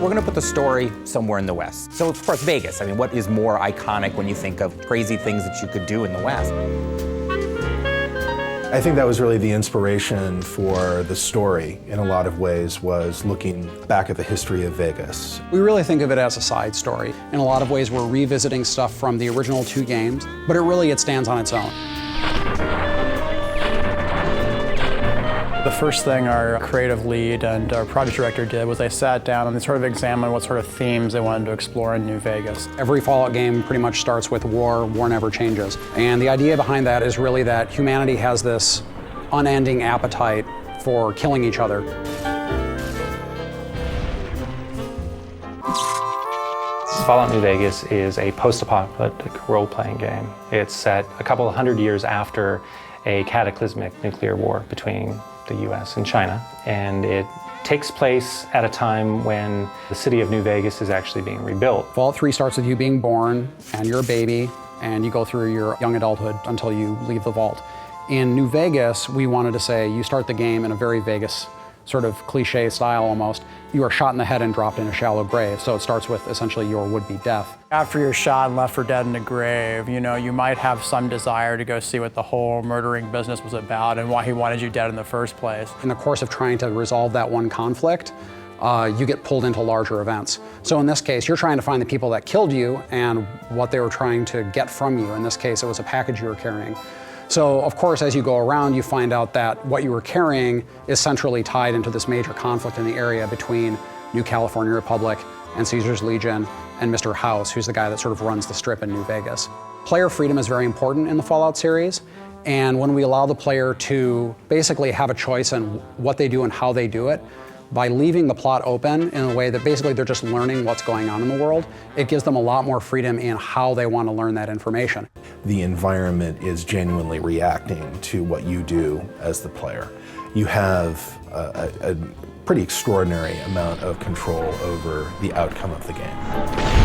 we're gonna put the story somewhere in the West. So of course, Vegas. I mean, what is more iconic when you think of crazy things that you could do in the West? I think that was really the inspiration for the story, in a lot of ways, was looking back at the history of Vegas. We really think of it as a side story. In a lot of ways, we're revisiting stuff from the original 2 games, but it stands on its own. The first thing our creative lead and our project director did was they sat down and they sort of examined what sort of themes they wanted to explore in New Vegas. Every Fallout game pretty much starts with war. War never changes. And the idea behind that is really that humanity has this unending appetite for killing each other. Fallout New Vegas is a post-apocalyptic role-playing game. It's set a couple of hundred years after a cataclysmic nuclear war between the US and China, and it takes place at a time when the city of New Vegas is actually being rebuilt. Fallout 3 starts with you being born, and you're a baby, and you go through your young adulthood until you leave the vault. In New Vegas, we wanted to say you start the game in a very Vegas sort of cliche style almost. You are shot in the head and dropped in a shallow grave, so it starts with essentially your would-be death. After you're shot and left for dead in a grave, you know, you might have some desire to go see what the whole murdering business was about and why he wanted you dead in the first place. In the course of trying to resolve that one conflict, you get pulled into larger events. So in this case, you're trying to find the people that killed you and what they were trying to get from you. In this case, it was a package you were carrying. So, of course, as you go around, you find out that what you were carrying is centrally tied into this major conflict in the area between New California Republic and Caesar's Legion and Mr. House, who's the guy that sort of runs the strip in New Vegas. Player freedom is very important in the Fallout series, and when we allow the player to basically have a choice in what they do and how they do it, by leaving the plot open in a way that basically they're just learning what's going on in the world, it gives them a lot more freedom in how they want to learn that information. The environment is genuinely reacting to what you do as the player. You have a pretty extraordinary amount of control over the outcome of the game.